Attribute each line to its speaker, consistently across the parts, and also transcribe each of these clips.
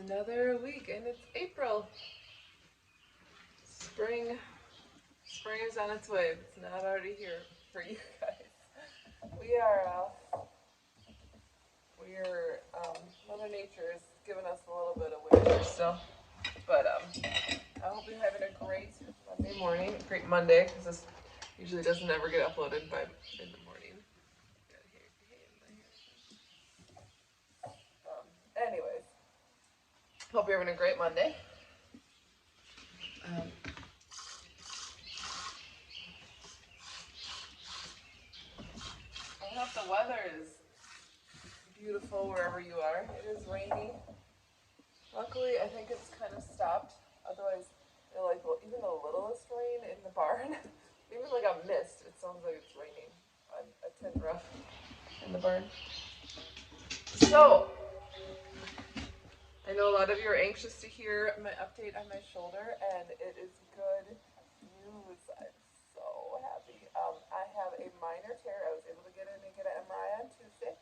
Speaker 1: Another week and it's April. Spring is on its way. It's not already here for you guys. Mother Nature is giving us a little bit of winter still. But I hope you're having a great Monday morning, great Monday, because this usually doesn't ever get uploaded in the morning. Anyways, hope you're having a great Monday. I hope the weather is beautiful wherever you are. It is rainy. Luckily, I think it's kind of stopped. Otherwise, even the littlest rain in the barn, even like a mist, it sounds like it's raining. A tin roof in the barn. So, I know a lot of you are anxious to hear my update on my shoulder, and it is good news. I'm so happy. I have a minor tear. I was able to get in and get an MRI on Tuesday,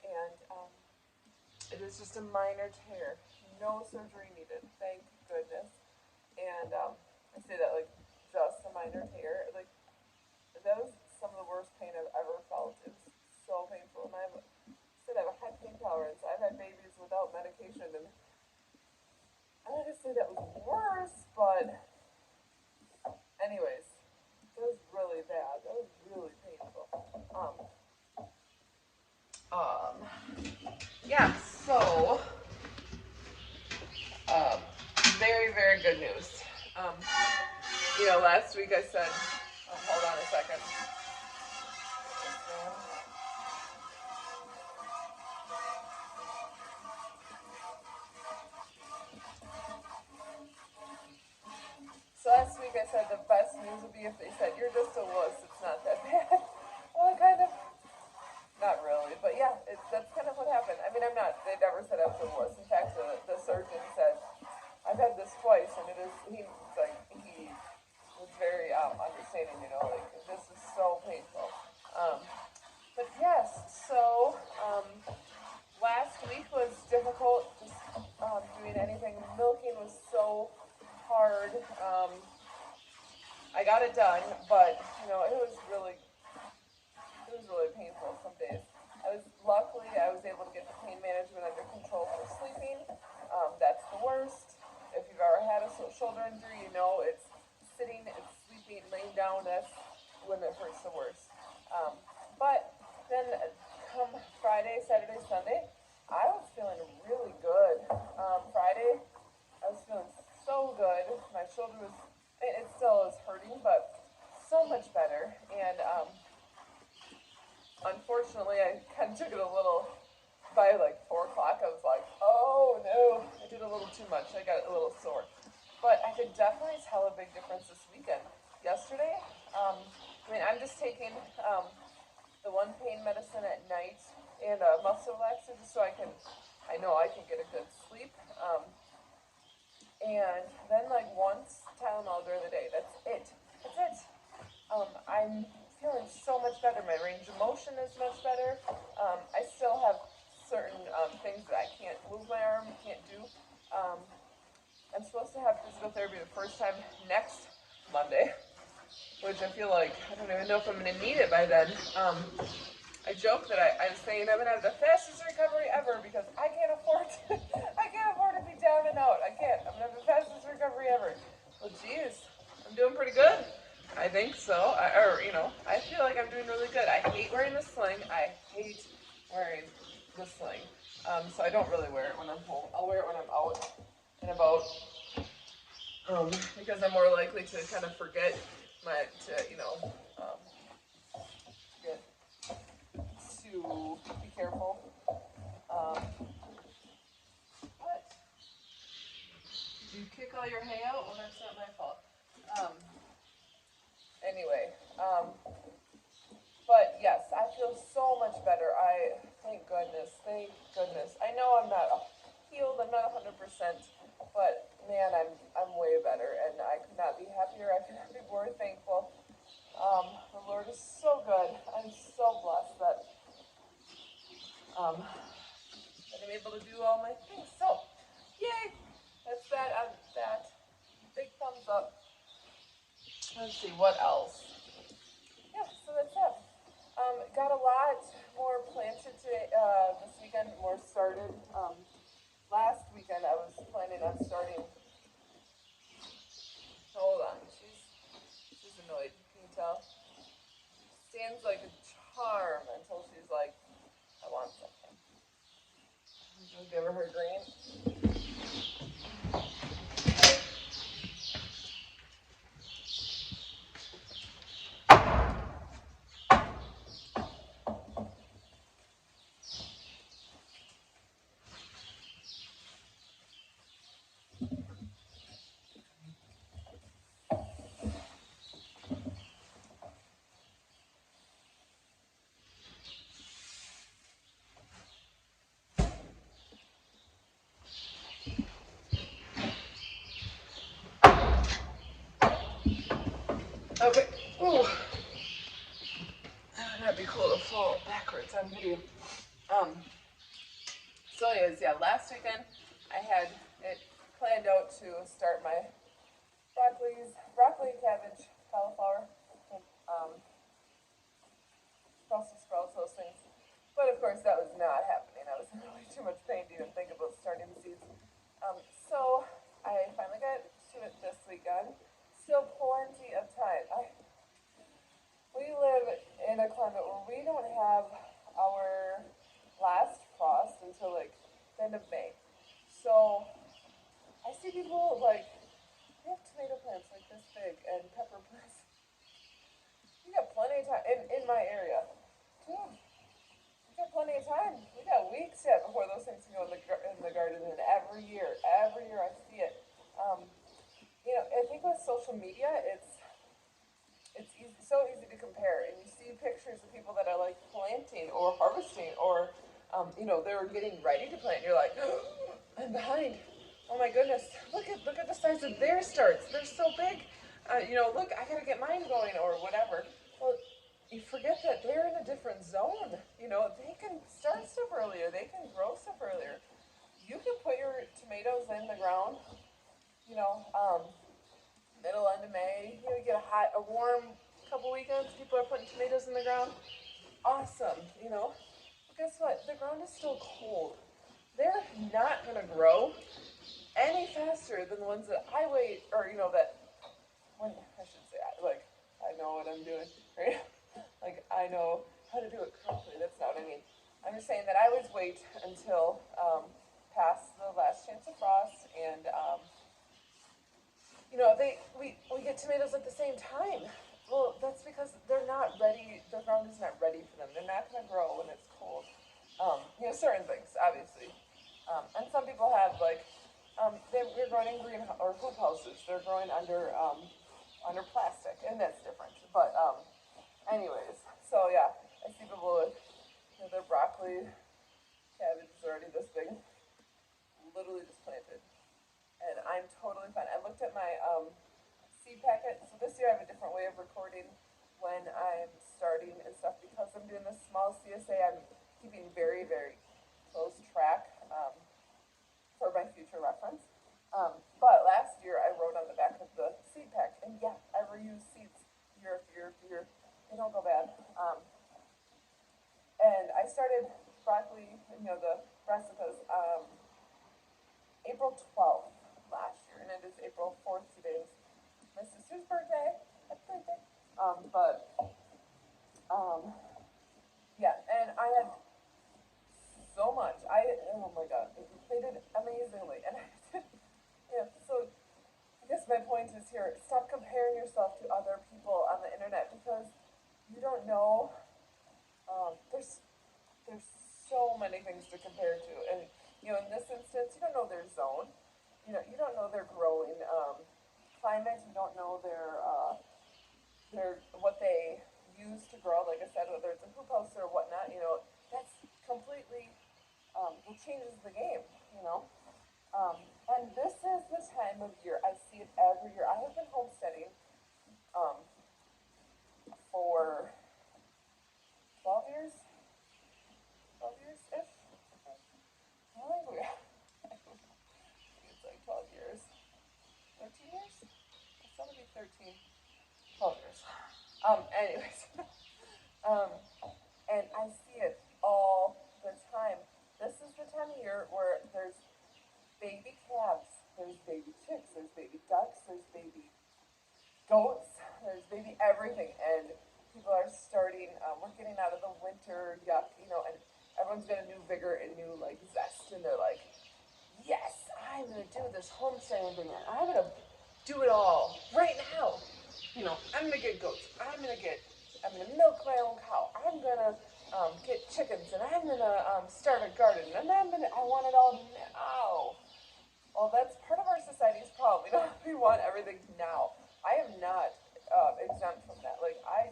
Speaker 1: and it is just a minor tear. No surgery needed, thank goodness. And I say that like just a minor tear. Like that was some of the worst pain I've ever felt. It was so painful, and I have a high pain tolerance. I've had babies without medication, and I'm not gonna say that was worse, but anyways, that was really bad. That was really painful. Yeah. So. Very, very good news. Last week I said, hold on a second. So last week I said the best news would be if they said, you're just a wuss, it's not that bad. Well, not really, but yeah, that's kind of what happened. I mean, they never said I was a wuss. In fact, the surgeon said, I've had this twice, and he was very understanding, this is so painful. But yes, so last week was difficult, just doing anything. Milking was so hard. I got it done, but it was really painful some days. Luckily I was able to get the pain management under control for sleeping. That's the worst. If you've ever had a shoulder injury, it's sitting, it's sleeping, laying down. That's when it hurts the worst. But then come Friday, Saturday, Sunday, I was feeling really good. Friday, I was feeling so good. My shoulder it still is hurting, but so much better. And unfortunately, I kind of took it a little, by like 4 o'clock, I was like, oh no, I did a little too much. I got a little sore. But I could definitely tell a big difference this weekend. Yesterday, I'm just taking the one pain medicine at night and a muscle relaxer just so I know I can get a good sleep. And then like once Tylenol during the day. That's it. I'm feeling so much better. My range of motion is much better. I still have certain things that I can't move my arm, can't do. I'm supposed to have physical therapy the first time next Monday, which I feel like I don't even know if I'm going to need it by then. I joke that I'm saying I'm going to have the fastest recovery ever because I can't afford to be down and out. I can't. I'm going to have the fastest recovery ever. Well, geez, I'm doing pretty good. I think so. I feel like I'm doing really good. I hate wearing the sling. So I don't really wear it when I'm home. I'll wear it when I'm out and about. Because I'm more likely to kind of forget to be careful. What? Do you kick all your hay out? Well, that's not my fault. Anyway, but yes, I feel so much better. Thank goodness. I know I'm not healed. I'm not 100%, but man, I'm way better, and I could not be happier. I could not be more thankful. The Lord is so good. I'm so blessed that I'm able to do all my things. So, yay! Let's see, what else? Yeah, so that's it. Got a lot more planted today, this weekend, more started. Last weekend I was planning on starting. Hold on, she's annoyed. Can you tell? Stands like a charm until she's like, I want something. I'll give her her green. Okay. Ooh. That'd be cool to fall backwards on video. So anyways, yeah, last weekend I had it planned out to start my broccoli, cabbage, cauliflower, Brussels sprouts, those things. But of course, that was not happening. I was in really too much pain to even think about starting the seeds. So I finally got to it this weekend. Still plenty of time. We live in a climate where we don't have our last frost until like the end of May. So I see people like they have tomato plants like this big and pepper plants. You got plenty of time in my area. Dude, we got plenty of time. We got weeks yet before those things can go in the garden. And every year I see it. I think with social media, it's easy, so easy to compare, and you see pictures of people that are like planting or harvesting, or they're getting ready to plant. And you're like, oh, I'm behind. Oh my goodness! Look at the size of their starts. They're so big. Look, I gotta get mine going or whatever. Well, you forget that they're in a different zone. They can start stuff earlier. They can grow stuff earlier. You can put your tomatoes in the ground. You know, middle end of May. You get a warm couple weekends. People are putting tomatoes in the ground. Awesome. But guess what? The ground is still cold. They're not gonna grow any faster than the ones that I wait, or that when I should say I know what I'm doing, right? Like I know how to do it correctly. That's not what I mean. I'm just saying that I always wait until past the last chance of frost, and we get tomatoes at the same time. Well, that's because they're not ready. The ground is not ready for them. They're not going to grow when it's cold. Certain things, obviously. And some people have they're growing in green or hoop houses. They're growing under plastic, and that's different. But anyways, so yeah, I see people with their broccoli, cabbage is already this big, literally just planted, and I'm totally fine. I looked at my seed packet. So this year I have a different way of recording when I'm starting and stuff because I'm doing this small CSA. I'm keeping very, very close track for my future reference. But last year I wrote on the back of the seed pack, and yeah, I reuse seeds year after year after year. They don't go bad. And I started broccoli, the brassicas, April 12th last year, and it is April 4th today. My sister's birthday. Happy birthday. But yeah, and I had so much. Oh my god, they did amazingly, and so I guess my point is here: stop comparing yourself to other people on the internet because you don't know. There's so many things to compare to, and in this instance, you don't know their zone. You don't know their growing climate. You don't know their what they use to grow. Like I said, whether it's a hoop house or whatnot, that's completely it changes the game. And this is the time of year. I see it every year. I have been homesteading um, for 12 years, 12 years-ish. I think it's like 12 years, 13 years. It's gonna be 13. Folders. Anyways, um, and I see it all the time. This is the time of year where there's baby calves, there's baby chicks, there's baby ducks, there's baby goats, there's baby everything, and people are starting. We're getting out of the winter yuck, and everyone's got a new vigor and new like zest, and they're like, yes, I'm gonna do this homesteading thing, and I'm gonna do it all right now. I'm gonna get goats. I'm gonna milk my own cow. I'm gonna get chickens, and I'm gonna start a garden, and I want it all now. Well, that's part of our society's problem. We want everything now. I am not exempt from that. Like I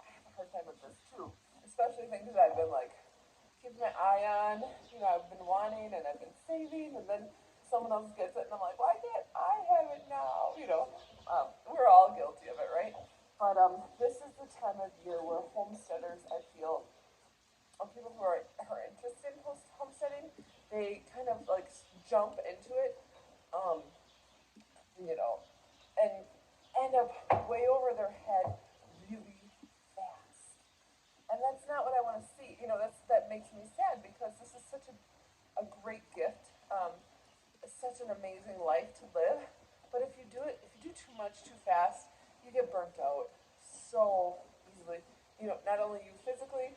Speaker 1: have a hard time with this too, especially things that I've been like keeping my eye on. I've been wanting and I've been saving, and then someone else gets it, and I'm like, why can't I have it now? We're all guilty of it, right? But this is the time of year where homesteaders, I feel, or people who are interested in homesteading, they kind of like jump into it, um, and end up way over their head really fast. And that's not what I want to see. That makes me sad because this is such a great gift, such an amazing life to live. But if you do too much too fast, you get burnt out so easily. Not only you physically,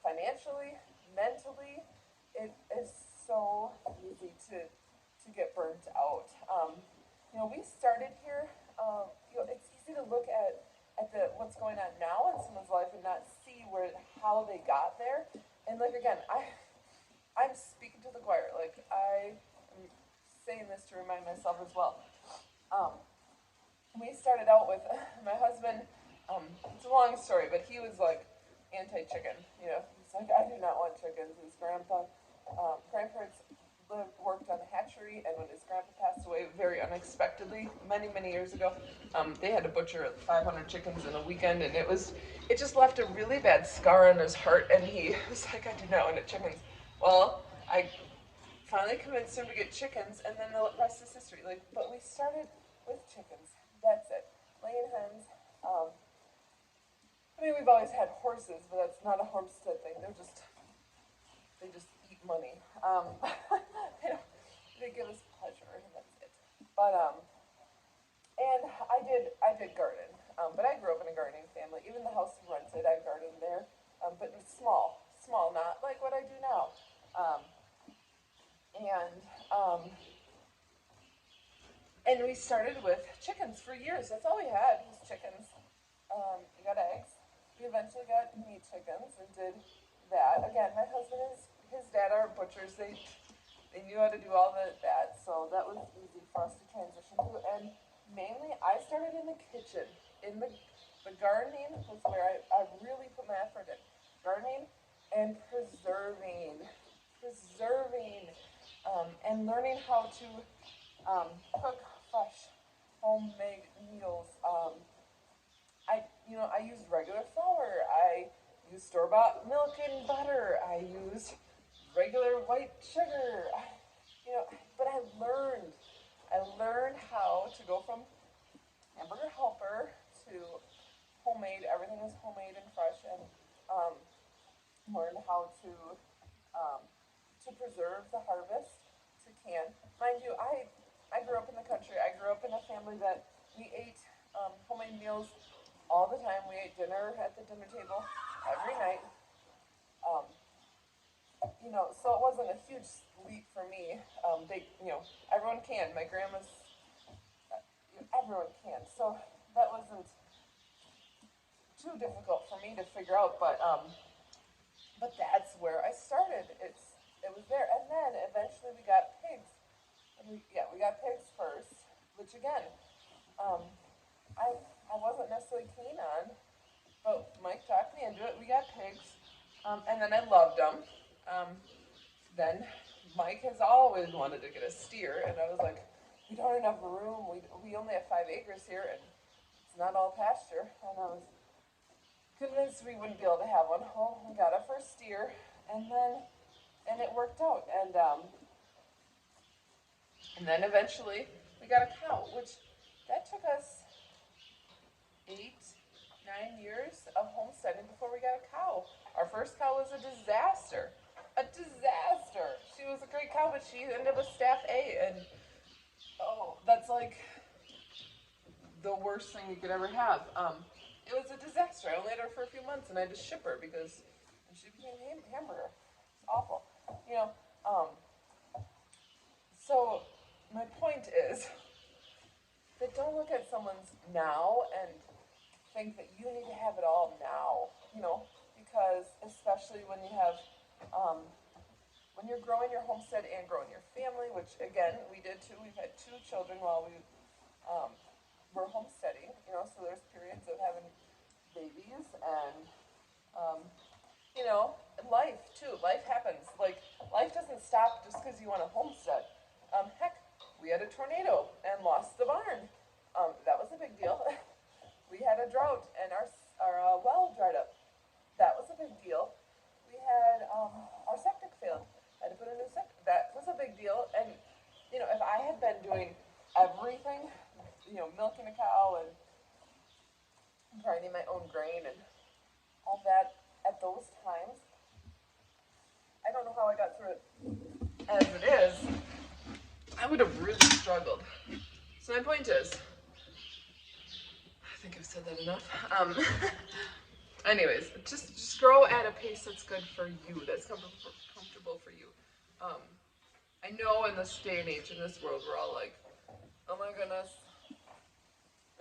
Speaker 1: financially, mentally, it is so easy to get burnt out. We started here. It's easy to look at what's going on now in someone's life and not see how they got there. And like again, I'm speaking to the choir. Like I am saying this to remind myself as well. We started out with my husband. It's a long story, but he was like anti-chicken. He's like, I do not want chickens. His grandparents worked on a hatchery, and when his grandpa passed away very unexpectedly many, many years ago, they had to butcher 500 chickens in a weekend, and it just left a really bad scar on his heart, and he was like, I do not want chickens. Well, I finally convinced him to get chickens, and then the rest is history. But we started with chickens. That's it. Laying hens. We've always had horses, but that's not a homestead thing. They just eat money. They give us pleasure, and that's it. But and I did garden. But I grew up in a gardening family. Even the house we rented, I gardened there. But it was small, not like what I do now. And and we started with chickens for years. That's all we had was chickens. We got eggs. We eventually got meat chickens and did that. Again, my husband and his dad are butchers. They knew how to do all that, so that was easy for us to transition to. And mainly, I started in the kitchen. In the gardening was where I really put my effort in. Gardening and preserving, and learning how to cook fresh homemade meals. I use regular flour. I use store-bought milk and butter. I use regular white sugar. But I learned how to go from hamburger helper to homemade. Everything was homemade and fresh, and learned how to preserve the harvest, to can. Mind you, I grew up in the country. I grew up in a family that we ate homemade meals all the time. We ate dinner at the dinner table every night. Um, so it wasn't a huge leap for me. Everyone can. My grandma's, everyone can. So that wasn't too difficult for me to figure out. But that's where I started. It was there, and then eventually we got pigs. And we got pigs first, which again, I wasn't necessarily keen on, but Mike talked me into it. We got pigs, and then I loved them. Then Mike has always wanted to get a steer, and I was like, we don't have enough room. We only have 5 acres here, and it's not all pasture. And I was convinced we wouldn't be able to have one. Well, we got our first steer, and it worked out. And then eventually we got a cow, which that took us 8, 9 years of homesteading before we got a cow. Our first cow was a disaster. A disaster. She was a great cow, but she ended up with staph A, and oh, that's like the worst thing you could ever have. It was a disaster. I only had her for a few months, and I had to ship her because she became hamburger. It's awful. You know, um, so my point is that don't look at someone's now and think that you need to have it all now, because especially when you have, when you're growing your homestead and growing your family, which again, we did too. We've had 2 children while we um, were homesteading, so there's periods of having babies and, um, life too. Life happens. Like, life doesn't stop just because you want to homestead. Heck, we had a tornado and lost the barn. That was a big deal. We had a drought and our well dried up. That was a big deal. We had our septic failed. I had to put a new septic. That was a big deal. And if I had been doing everything, milking a cow and grinding my own grain and all that at those times, I don't know how I got through it as it is. I would have really struggled. So my point is, I think I've said that enough. Anyways, just grow at a pace that's good for you, that's comfortable for you. I know in this day and age, in this world, we're all like, oh my goodness,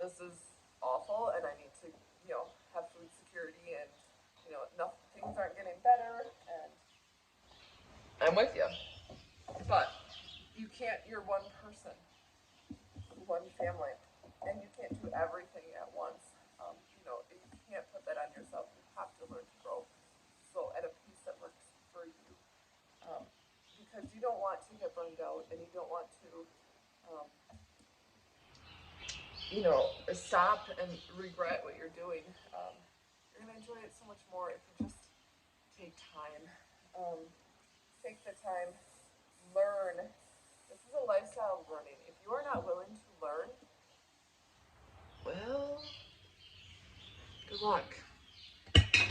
Speaker 1: this is awful, and I need to, have food security, and things aren't getting better, and I'm with you. But you can't. You're one person, one family, and you can't do everything at once. You can't put that on yourself. You have to learn to grow so at a pace that works for you, because you don't want to get burned out, and you don't want to, stop and regret what you're doing. You're gonna enjoy it so much more if you just take time. Take the time, learn. This is a lifestyle of learning. If you are not willing to learn, well, good luck.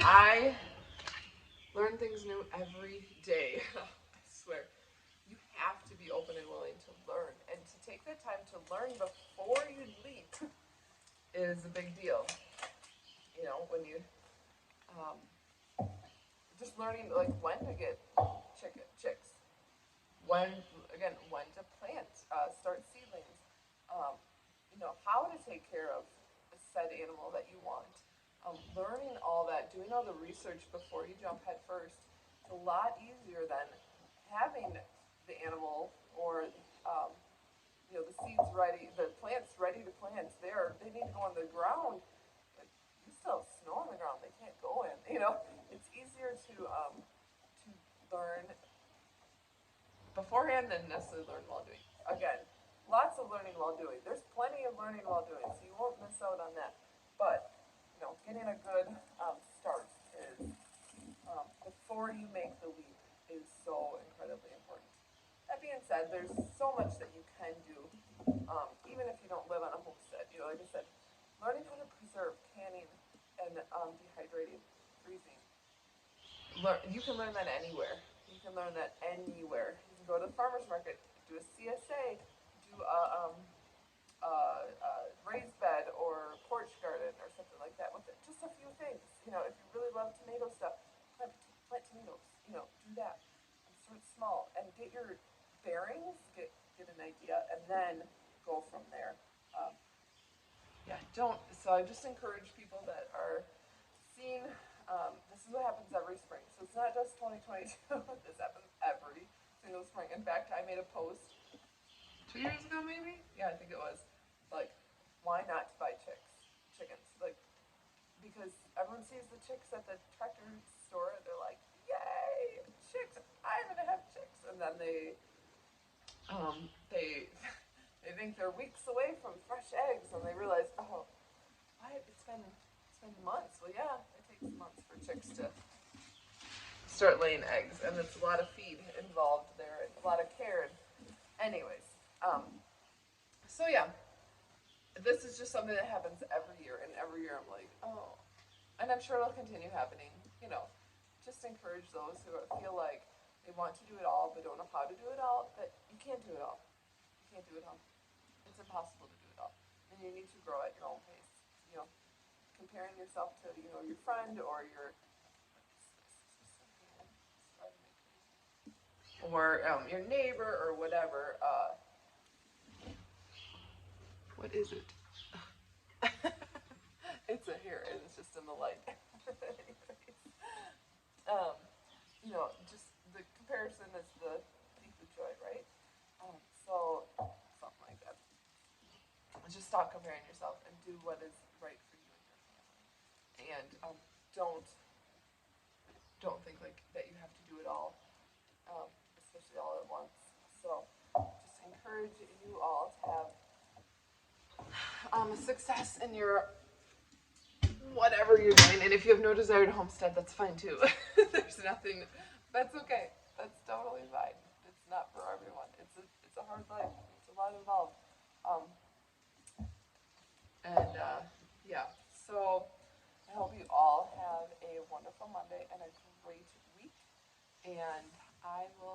Speaker 1: I learn things new every day. I swear. You have to be open and willing to learn. And to take the time to learn before you leap is a big deal. When you, just learning, like, when to get chicks. When to plant, start seedlings. How to take care of the said animal that you want. Learning all that, doing all the research before you jump head first, it's a lot easier than having the animal or the seeds ready, the plants ready to plant. They need to go on the ground, but you still have snow on the ground. They can't go in. It's easier to learn beforehand than necessarily learn while doing. Again, lots of learning while doing. There's plenty of learning while doing, so you won't miss out on that. But getting a good start is, before you make the leap, is so incredibly important. That being said, there's so much that you can do, even if you don't live on a homestead. Like I said, learning how to preserve, canning, and dehydrating, freezing. You can learn that anywhere. You can learn that anywhere. You can go to the farmer's market, do a CSA, do a raised bed or porch garden or something like that with it. Just a few things. If you really love tomato stuff, plant tomatoes. Do that. And start small and get your bearings, get an idea, and then go from there. So I just encourage people that are seeing, this is what happens every spring. So it's not just 2022, this happens every single spring. In fact, I made a post 2 years ago, maybe? Yeah, I think it was. Like, why not to buy chickens? Like, because everyone sees the chicks at the tractor store, and they're like, yay, chicks, I'm gonna have chicks. And then they think they're weeks away from fresh eggs, and they realize, oh, what? It's been months. Well, yeah, it takes months for chicks to start laying eggs, and it's a lot of feed involved there, and a lot of care. Anyways, so yeah, this is just something that happens every year, and every year I'm like, oh, and I'm sure it'll continue happening. You know, just encourage those who feel like they want to do it all but don't know how to do it all. That you can't do it all. You can't do it all. It's impossible to do it all, and you need to grow at your own pace. You know, comparing yourself to your friend or your neighbor or whatever. What is it? It's a hair, and it's just in the light. um, just the comparison is the thief of joy, right? So something like that. Just stop comparing yourself and do what is right for you and your family. And don't think like that you have to do it all, especially all at once. So just encourage you all to have success in your whatever you're doing. And if you have no desire to homestead, that's fine too. There's nothing. That's okay. That's totally fine. It's not for everyone. It's a hard life. It's a lot involved. Um, and yeah. So I hope you all have a wonderful Monday and a great week. And I will